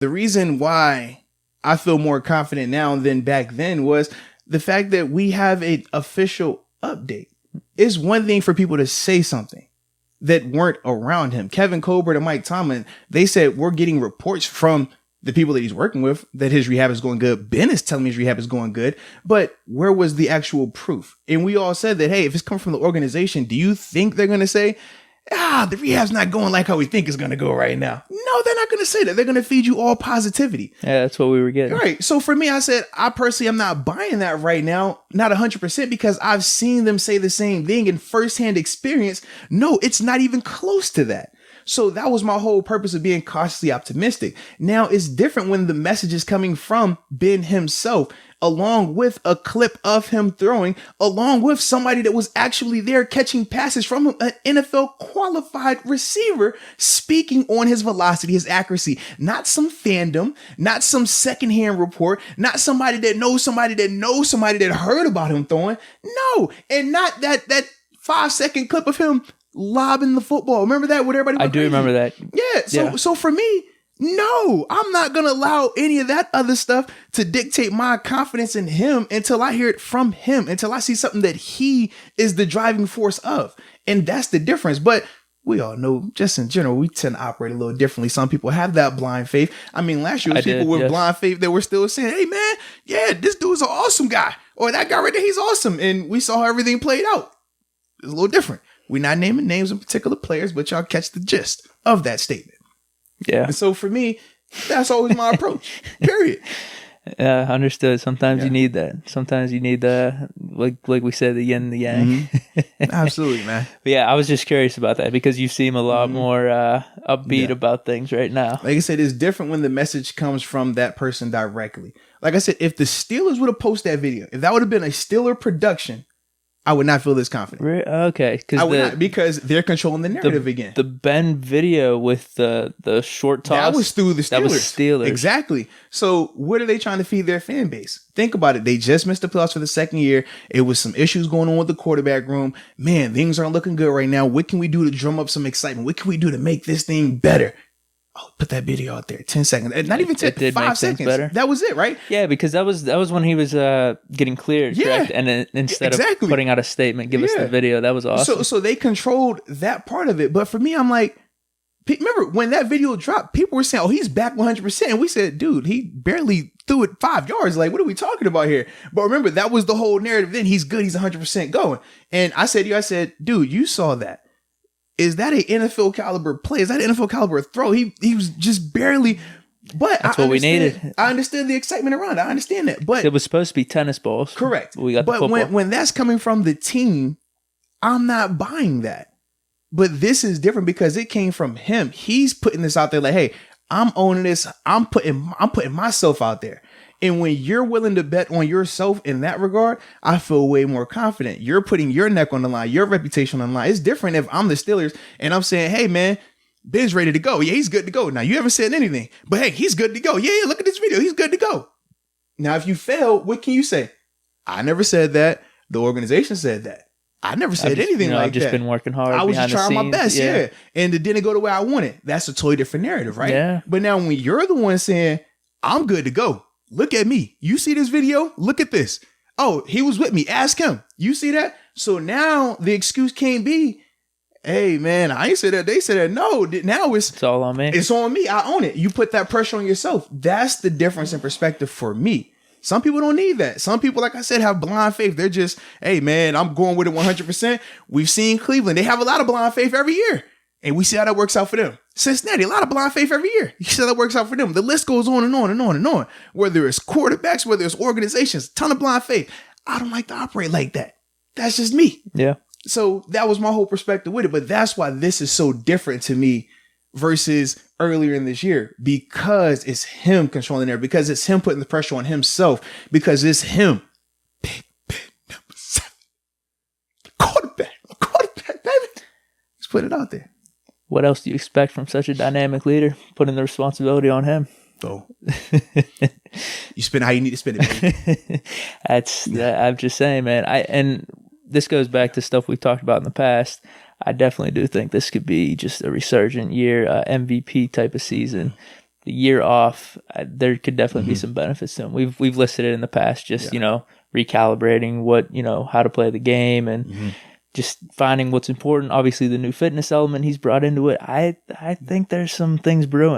The reason why I feel more confident now than back then was the fact that we have an official update. It's one thing for people to say something that weren't around him. Kevin Colbert and Mike Tomlin, they said, we're getting reports from the people that he's working with that his rehab is going good. Ben is telling me his rehab is going good, but where was the actual proof? And we all said that, hey, if it's coming from the organization, do you think they're going to say, the rehab's not going like how we think it's going to go right now? No, they're not going to say that. They're going to feed you all positivity. Yeah, that's what we were getting. Right. So for me, I said, I personally am not buying that right now. Not 100% because I've seen them say the same thing in firsthand experience. No, it's not even close to that. So that was my whole purpose of being cautiously optimistic. Now it's different when the message is coming from Ben himself, along with a clip of him throwing, along with somebody that was actually there catching passes from him, an NFL qualified receiver, speaking on his velocity, his accuracy, not some fandom, not some secondhand report, not somebody that knows somebody that knows somebody that heard about him throwing. No, and not that 5-second clip of him lobbing the football. Remember that? With everybody? I do remember that. Yeah. So for me, no, I'm not going to allow any of that other stuff to dictate my confidence in him until I hear it from him, until I see something that he is the driving force of. And that's the difference. But we all know, just in general, we tend to operate a little differently. Some people have that blind faith. I mean, last year, people with blind faith that were still saying, hey, man, yeah, this dude's an awesome guy. Or that guy right there, he's awesome. And we saw how everything played out. It's a little different. We're not naming names of particular players, but y'all catch the gist of that statement. Yeah. And so for me, that's always my approach. Period. Understood. Sometimes you need that. Sometimes you need like we said, the yin and the yang. Mm-hmm. Absolutely, man. But yeah, I was just curious about that because you seem a lot more upbeat about things right now. Like I said, it's different when the message comes from that person directly. Like I said, if the Steelers would have posted that video, if that would have been a Steeler production, I would not feel this confident. Okay, because they're controlling the narrative again. The Ben video with the short toss, that was through the Steelers. That was Steelers. Exactly. So what are they trying to feed their fan base? Think about it. They just missed the playoffs for the second year. It was some issues going on with the quarterback room. Man, things aren't looking good right now. What can we do to drum up some excitement? What can we do to make this thing better? Oh, put that video out there. 10 seconds. Not even 10, 5 seconds. Better. That was it, right? Yeah, because that was when he was getting cleared, correct? And then instead of putting out a statement, give us the video. That was awesome. So they controlled that part of it. But for me, I'm like, remember when that video dropped, people were saying, oh, he's back 100%. And we said, dude, he barely threw it 5 yards. Like, what are we talking about here? But remember, that was the whole narrative. Then he's good. He's 100% going. And I said, dude, you saw that. Is that an NFL caliber play? Is that an NFL caliber throw? He was just barely. But that's what we needed. I understand the excitement around it. I understand that. But it was supposed to be tennis balls. Correct. We got but the football. when that's coming from the team, I'm not buying that. But this is different because it came from him. He's putting this out there like, hey, I'm owning this. I'm putting myself out there. And when you're willing to bet on yourself in that regard, I feel way more confident. You're putting your neck on the line, your reputation on the line. It's different if I'm the Steelers and I'm saying, hey, man, Ben's ready to go. Yeah, he's good to go. Now, you haven't said anything, but hey, he's good to go. Yeah, look at this video. He's good to go. Now, if you fail, what can you say? I never said that. The organization said that. I never said anything like that. I've just been working hard. I was just trying my best, yeah. And it didn't go the way I wanted. That's a totally different narrative, right? Yeah. But now when you're the one saying, I'm good to go. Look at me. You see this video? Look at this. Oh, he was with me. Ask him. You see that? So now the excuse can't be, hey, man, I ain't said that. They said that. No, now it's all on me. It's on me. I own it. You put that pressure on yourself. That's the difference in perspective for me. Some people don't need that. Some people, like I said, have blind faith. They're just, hey, man, I'm going with it 100%. We've seen Cleveland. They have a lot of blind faith every year. And we see how that works out for them. Cincinnati, a lot of blind faith every year. You see how that works out for them. The list goes on and on and on and on. Whether it's quarterbacks, whether it's organizations, ton of blind faith. I don't like to operate like that. That's just me. Yeah. So that was my whole perspective with it. But that's why this is so different to me versus earlier in this year. Because it's him controlling there. Because it's him putting the pressure on himself. Because it's him. Big number 7. The quarterback, baby. Let's put it out there. What else do you expect from such a dynamic leader? Putting the responsibility on him. Oh, you spend how you need to spend it. I'm just saying, man. And this goes back to stuff we've talked about in the past. I definitely do think this could be just a resurgent year, MVP type of season. the year off, there could definitely be some benefits to him. We've listed it in the past, just recalibrating what how to play the game and just finding what's important. Obviously, the new fitness element he's brought into it. I think there's some things brewing.